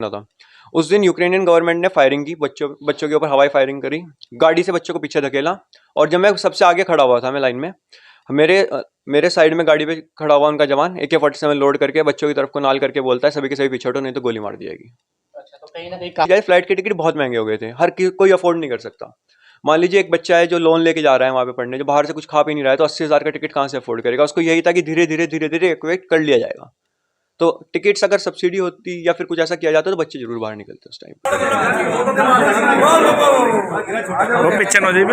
ना था। उस दिन यूक्रेनियन गवर्नमेंट ने फायरिंग की, बच्चों बच्चों के ऊपर हवाई फायरिंग करी, गाड़ी से बच्चों को पीछे धकेला। और जब मैं सबसे आगे खड़ा हुआ था, मैं लाइन में, मेरे साइड में गाड़ी पे खड़ा हुआ उनका जवान AK-47 लोड करके बच्चों की तरफ को नाल करके बोलता है, सभी के सभी पीछे हटो नहीं तो गोली मार दी जाएगी। अच्छा, तो कहीं ना कहीं फ्लाइट के टिकट बहुत महंगे हो गए थे, कोई अफोर्ड नहीं कर सकता। मान लीजिए एक बच्चा है जो लोन लेके जा रहा है वहां पे पढ़ने, जो बाहर से कुछ खा पी नहीं रहा है, तो 80,000 का टिकट कहाँ से अफोर्ड करेगा। उसको यही था कि धीरे धीरे धीरे धीरे इक्वेट कर लिया जाएगा। तो टिकट्स अगर सब्सिडी होती या फिर कुछ ऐसा किया जाता तो बच्चे जरूर बाहर निकलते उस टाइम। वो पिक्चर हो जाए।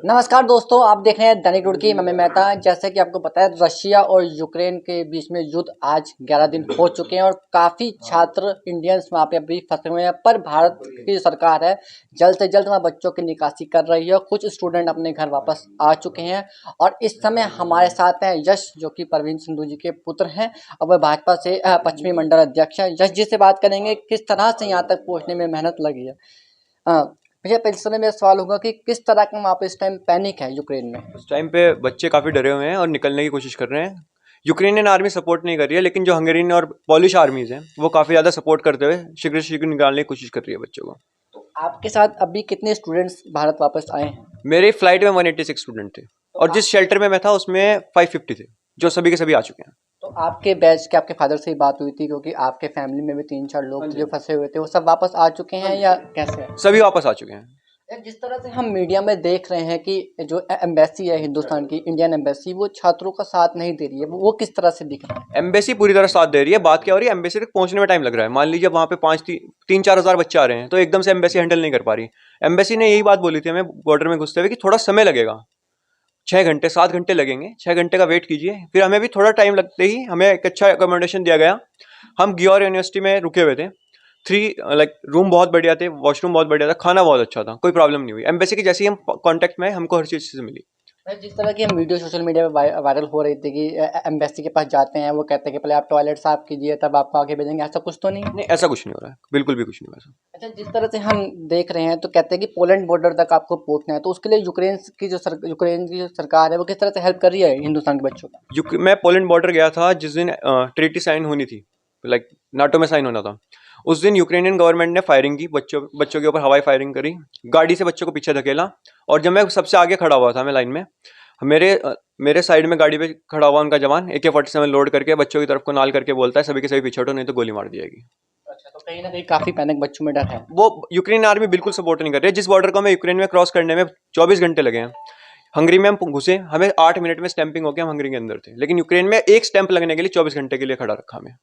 नमस्कार दोस्तों, आप देख रहे हैं दैनिक रुड़की। मैं मेहता। जैसे कि आपको पता है, रशिया और यूक्रेन के बीच में युद्ध आज 11 दिन हो चुके हैं और काफ़ी छात्र इंडियंस वहाँ पे अभी फंसे हुए हैं। पर भारत की जो सरकार है, जल्द से जल्द वहाँ बच्चों की निकासी कर रही है। कुछ स्टूडेंट अपने घर वापस आ चुके हैं और इस समय हमारे साथ हैं यश, जो कि परवीन सिंधु जी के पुत्र हैं और वह भाजपा से पश्चिमी मंडल अध्यक्ष हैं। यश जी से बात करेंगे किस तरह से यहाँ तक पहुँचने में मेहनत लगी है। भैया, पहले समय मेरा सवाल होगा कि किस तरह का वहाँ पे इस टाइम पैनिक है यूक्रेन में। उस टाइम पे बच्चे काफ़ी डरे हुए हैं और निकलने की कोशिश कर रहे हैं। यूक्रेनियन आर्मी सपोर्ट नहीं कर रही है, लेकिन जो हंगेरियन और पॉलिश आर्मीज हैं वो काफ़ी ज़्यादा सपोर्ट करते हुए शीघ्र शीघ्र निकालने की कोशिश कर रही है बच्चों को। तो आपके साथ अभी कितने स्टूडेंट्स भारत वापस आए हैं? मेरे फ्लाइट में 186 स्टूडेंट थे और जिस शेल्टर में मैं था उसमें 550 थे, जो सभी के सभी आ चुके हैं। तो आपके बैच के, आपके फादर से ही बात हुई थी, क्योंकि आपके फैमिली में भी 3-4 लोग थे जो फंसे हुए थे, वो सब वापस आ चुके हैं या कैसे है? सभी वापस आ चुके हैं। यार, जिस तरह से हम मीडिया में देख रहे हैं कि जो एम्बेसी है हिंदुस्तान की, इंडियन एम्बेसी, वो छात्रों का साथ नहीं दे रही है, वो किस तरह से दिख रहा है? एम्बेसी पूरी तरह साथ दे रही है। बात क्या हो रही है, एम्बेसी तक पहुंचने में टाइम लग रहा है। मान लीजिए वहां पे 3-4 हज़ार बच्चे आ रहे हैं, तो एकदम से एम्बेसी हैंडल नहीं कर पा रही। एम्बेसी ने यही बात बोली थी हमें बॉर्डर में घुसते हुए कि थोड़ा समय लगेगा, 6 घंटे 7 घंटे लगेंगे, 6 घंटे का वेट कीजिए। फिर हमें भी थोड़ा टाइम लगते ही हमें एक अच्छा अकोमोडेशन दिया गया। हम ग्योर यूनिवर्सिटी में रुके हुए थे। रूम बहुत बढ़िया थे, वॉशरूम बहुत बढ़िया था, खाना बहुत अच्छा था, कोई प्रॉब्लम नहीं हुई। एम्बेसी की जैसे ही हम कांटेक्ट में, हमको हर चीज़ से मिली। जिस तरह की हम वीडियो सोशल मीडिया पे वायरल हो रही थी कि एम्बेसी के पास जाते हैं, वो कहते हैं कि पहले आप टॉयलेट साफ कीजिए तब आपको आगे भेजेंगे, ऐसा कुछ तो नहीं? नहीं, ऐसा कुछ नहीं हो रहा है, बिल्कुल भी कुछ नहीं हो रहा है। अच्छा, जिस तरह से हम देख रहे हैं तो कहते हैं कि पोलैंड बॉर्डर तक आपको पहुंचना है, तो उसके लिए यूक्रेन की जो सरकार है वो किस तरह से हेल्प कर रही है हिंदुस्तान के बच्चों का? मैं पोलैंड बॉर्डर गया था जिस दिन ट्रीटी साइन होनी थी, नाटो में साइन होना था। उस दिन यूक्रेनियन गवर्नमेंट ने फायरिंग की, बच्चों के ऊपर हवाई फायरिंग करी, गाड़ी से बच्चों को पीछे धकेला। और जब मैं सबसे आगे खड़ा हुआ था, मैं लाइन में, मेरे साइड में गाड़ी पे खड़ा हुआ उनका जवान AK-47 लोड करके बच्चों की तरफ को नाल करके बोलता है, सभी के सभी पीछे हटो नहीं तो गोली मार दी जाएगी। अच्छा, तो कहीं ना कहीं काफी पैनिक बच्चों में डर है। वो यूक्रेन आर्मी बिल्कुल सपोर्ट नहीं कर रही है। जिस बॉर्डर को हमें यूक्रेन में क्रॉस करने में 24 घंटे लगे हैं, हंगरी में हम घुसे, हमें 8 मिनट में स्टैंपिंग होकर हम हंगरी के अंदर थे, लेकिन यूक्रेन में एक स्टैंप लगने के लिए 24 घंटे के लिए खड़ा रखा हमें।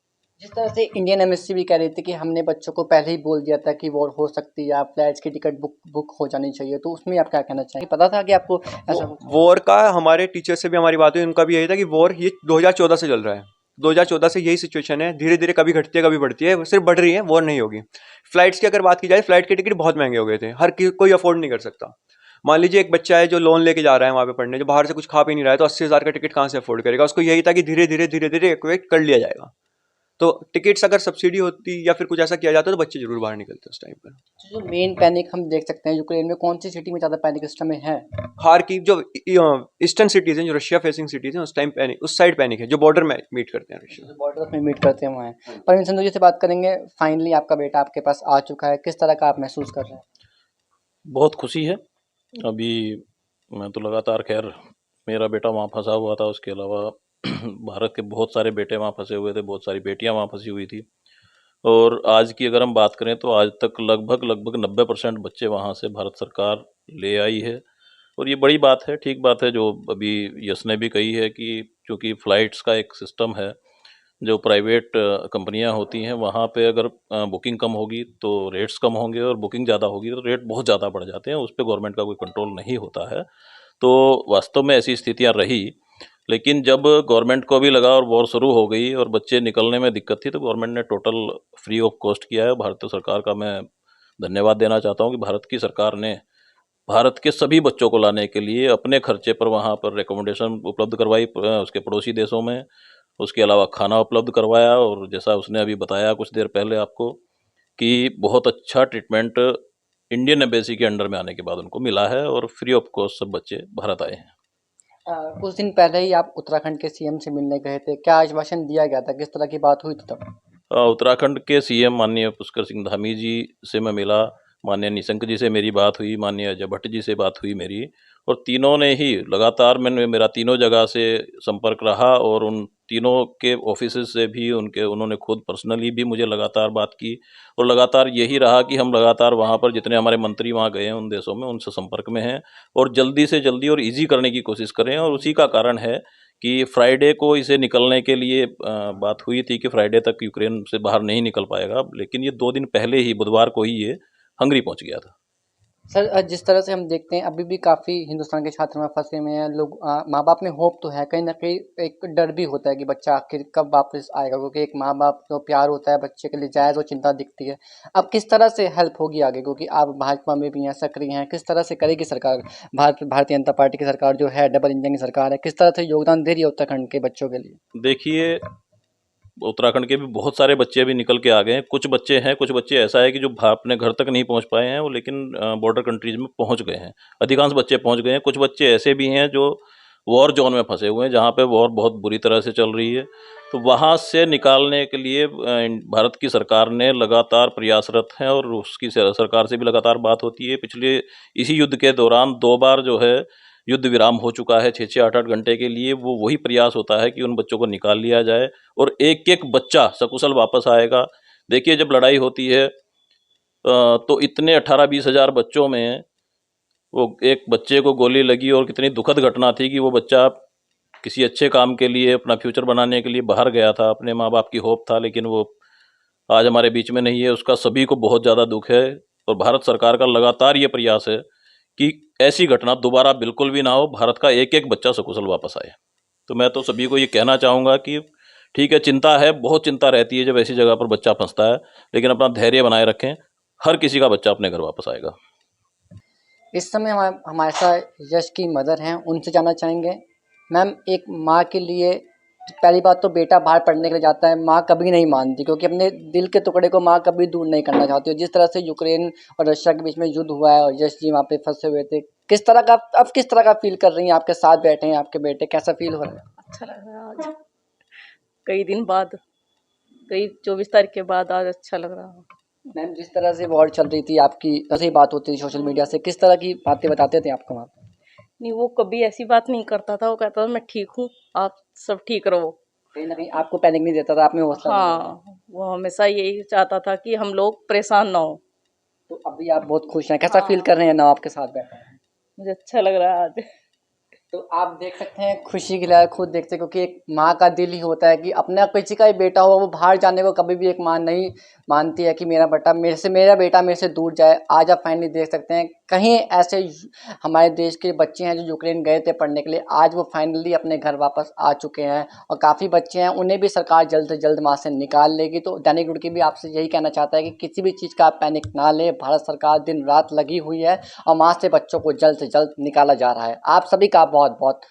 जिस तरह से इंडियन एम्बेसी भी कह रही थी कि हमने बच्चों को पहले ही बोल दिया था कि वॉर हो सकती है, आप फ्लाइट्स की टिकट बुक हो जानी चाहिए, तो उसमें आप क्या कहना चाहिए? पता था कि आपको ऐसा कुछ? वॉर का हमारे टीचर से भी हमारी बात हुई, उनका भी यही था कि वॉर ये 2014 से चल रहा है। 2014 से यही सिचुएशन है, धीरे धीरे कभी घटती है कभी बढ़ती है, सिर्फ बढ़ रही है, वॉर नहीं होगी। फ्लाइट्स की अगर बात की जाए, फ्लाइट के टिकट बहुत महंगे हो गए थे, कोई अफोर्ड नहीं कर सकता। मान लीजिए एक बच्चा है जो लोन लेके जा रहा है वहां पे पढ़ने, जो बाहर से कुछ खा पी नहीं रहा है, तो 80,000 का टिकट कहाँ से अफोर्ड करेगा। उसको यही था कि धीरे धीरे धीरे धीरे इक्वेट कर लिया जाएगा। तो टिकट्स अगर सब्सिडी होती या फिर कुछ ऐसा किया जाता तो बच्चे जरूर बाहर निकलते उस टाइम पर। जो मेन पैनिक हम देख सकते हैं यूक्रेन में, कौन सी सिटी में ज़्यादा पैनिक इस समय है? खार्किव, जो ईस्टर्न सिटीज हैं, जो रशिया फेसिंग सिटीज हैं, उस टाइम पैनिक, उस साइड पैनिक है, जो बॉर्डर में मीट करते हैं रशिया। जो बॉर्डर में मीट करते हैं वहाँ है। परवीन सिंधु जी से बात करेंगे। फाइनली आपका बेटा आपके पास आ चुका है, किस तरह का आप महसूस कर रहे हैं? बहुत खुशी है। अभी मैं तो लगातार, खैर मेरा बेटा वहाँ फंसा हुआ था, उसके अलावा भारत के बहुत सारे बेटे वहाँ फंसे हुए थे, बहुत सारी बेटियाँ वहाँ फंसी हुई थी। और आज की अगर हम बात करें तो आज तक लगभग 90% बच्चे वहाँ से भारत सरकार ले आई है। और ये बड़ी बात है, ठीक बात है जो अभी यश ने भी कही है कि क्योंकि फ़्लाइट्स का एक सिस्टम है, जो प्राइवेट कंपनियां होती हैं वहाँ पे अगर बुकिंग कम होगी तो रेट्स कम होंगे, और बुकिंग ज़्यादा होगी तो रेट बहुत ज़्यादा बढ़ जाते हैं, उस पर गवर्नमेंट का कोई कंट्रोल नहीं होता है। तो वास्तव में ऐसी स्थितियाँ रही, लेकिन जब गवर्नमेंट को भी लगा और वॉर शुरू हो गई और बच्चे निकलने में दिक्कत थी, तो गवर्नमेंट ने टोटल फ्री ऑफ कॉस्ट किया है। भारत सरकार का मैं धन्यवाद देना चाहता हूँ कि भारत की सरकार ने भारत के सभी बच्चों को लाने के लिए अपने खर्चे पर वहाँ पर रिकमेंडेशन उपलब्ध करवाई, उसके पड़ोसी देशों में। उसके अलावा खाना उपलब्ध करवाया, और जैसा उसने अभी बताया कुछ देर पहले आपको कि बहुत अच्छा ट्रीटमेंट इंडियन एम्बेसी के अंडर में आने के बाद उनको मिला है, और फ्री ऑफ कॉस्ट सब बच्चे भारत आए हैं। कुछ दिन पहले ही आप उत्तराखंड के सीएम से मिलने गए थे, क्या आश्वासन दिया गया था, किस तरह की बात हुई थी तब? उत्तराखंड के सीएम माननीय पुष्कर सिंह धामी जी से मैं मिला, माननीय निशंक जी से मेरी बात हुई, माननीय अजय भट्ट जी से बात हुई मेरी, और तीनों ने ही लगातार मेरा तीनों जगह से संपर्क रहा, और उन तीनों के ऑफिसेज से भी उन्होंने खुद पर्सनली भी मुझे लगातार बात की, और लगातार यही रहा कि हम लगातार वहाँ पर जितने हमारे मंत्री वहाँ गए हैं उन देशों में, उनसे संपर्क में हैं और जल्दी से जल्दी और ईजी करने की कोशिश करें। और उसी का कारण है कि फ्राइडे को इसे निकलने के लिए बात हुई थी कि फ्राइडे तक यूक्रेन से बाहर नहीं निकल पाएगा, लेकिन ये 2 दिन पहले ही बुधवार को ही ये हंगरी पहुंच गया था। सर जिस तरह से हम देखते हैं अभी भी काफ़ी हिंदुस्तान के छात्र में फंसे हुए हैं लोग। माँ बाप में होप तो है, कहीं ना कहीं एक डर भी होता है कि बच्चा आखिर कब वापस आएगा, क्योंकि एक माँ बाप जो प्यार होता है बच्चे के लिए जायज़ वो चिंता दिखती है। अब किस तरह से हेल्प होगी आगे, क्योंकि आप भाजपा में भी हैं, सक्रिय हैं, किस तरह से करेगी सरकार, भारतीय जनता पार्टी की सरकार जो है डबल इंजन की सरकार है, किस तरह से योगदान दे रही है उत्तराखंड के बच्चों के लिए? देखिए, उत्तराखंड के भी बहुत सारे बच्चे अभी निकल के आ गए हैं। कुछ बच्चे ऐसा है कि जो अपने घर तक नहीं पहुंच पाए हैं, वो लेकिन बॉर्डर कंट्रीज में पहुंच गए हैं। अधिकांश बच्चे पहुंच गए हैं। कुछ बच्चे ऐसे भी हैं जो वॉर जोन में फंसे हुए हैं, जहां पे वॉर बहुत बुरी तरह से चल रही है। तो वहां से निकालने के लिए भारत की सरकार ने लगातार प्रयासरत है, और उसकी सरकार से भी लगातार बात होती है। पिछले इसी युद्ध के दौरान 2 बार जो है युद्ध विराम हो चुका है 6-6, 8-8 घंटे के लिए। वो वही प्रयास होता है कि उन बच्चों को निकाल लिया जाए और एक-एक बच्चा सकुशल वापस आएगा। देखिए, जब लड़ाई होती है तो इतने 18-20 हज़ार बच्चों में वो एक बच्चे को गोली लगी, और कितनी दुखद घटना थी कि वो बच्चा किसी अच्छे काम के लिए, अपना फ्यूचर बनाने के लिए बाहर गया था, अपने माँ बाप की होप था, लेकिन वो आज हमारे बीच में नहीं है। उसका सभी को बहुत ज़्यादा दुख है, और भारत सरकार का लगातार ये प्रयास है कि ऐसी घटना दोबारा बिल्कुल भी ना हो, भारत का एक-एक बच्चा सकुशल वापस आए। तो मैं तो सभी को ये कहना चाहूँगा कि ठीक है, चिंता है, बहुत चिंता रहती है जब ऐसी जगह पर बच्चा फंसता है, लेकिन अपना धैर्य बनाए रखें। हर किसी का बच्चा अपने घर वापस आएगा। इस समय हमारे साथ यश की मदर हैं, उनसे जानना चाहेंगे। मैम, एक माँ के लिए पहली बात तो बेटा बाहर पढ़ने के लिए जाता है, माँ कभी नहीं मानती, क्योंकि अपने दिल के टुकड़े को माँ कभी दूर नहीं करना चाहती। और जिस तरह से यूक्रेन और रशिया के बीच में युद्ध हुआ है और यश जी वहाँ पे फंसे हुए थे, किस तरह का अब किस तरह का फील कर रही हैं? आपके साथ बैठे हैं आपके बेटे, कैसा फील हो रहा है? अच्छा लग रहा है आज, कई दिन बाद, कई 24 तारीख के बाद आज अच्छा लग रहा है। मैम, जिस तरह से वॉर चल रही थी आपकी ऐसे ही बात होती थी सोशल मीडिया से, किस तरह की बातें बताते थे आपको वहाँ पे? नहीं, वो कभी ऐसी बात नहीं करता था। वो कहता था मैं ठीक हूँ, आप सब ठीक रहो। कहीं ना कहीं आपको पैनिक नहीं देता था, आप में हौसला नहीं देता था। हाँ, वो हमेशा यही चाहता था कि हम लोग परेशान ना हो। तो अभी आप बहुत खुश हैं, कैसा हाँ। फील कर रहे हैं ना आपके साथ बैठे हैं? मुझे अच्छा लग रहा है आज। तो आप देख सकते हैं खुशी की लहर खुद देखते हैं, क्योंकि एक माँ का दिल ही होता है कि अपना किसी का ही बेटा हो, वो बाहर जाने को कभी भी एक माँ नहीं मानती है कि मेरा बेटा मेरे से दूर जाए। आज आप फाइनली देख सकते हैं कहीं ऐसे हमारे देश के बच्चे हैं जो यूक्रेन गए थे पढ़ने के लिए, आज वो फाइनली अपने घर वापस आ चुके हैं। और काफ़ी बच्चे हैं, उन्हें भी सरकार जल्द से जल्द वहाँ से निकाल लेगी। तो दैनिक रुड़की भी आपसे यही कहना चाहता है कि किसी भी चीज़ का आप पैनिक ना लें, भारत सरकार दिन रात लगी हुई है और वहाँ से बच्चों को जल्द से जल्द निकाला जा रहा है। आप सभी का बहुत बहुत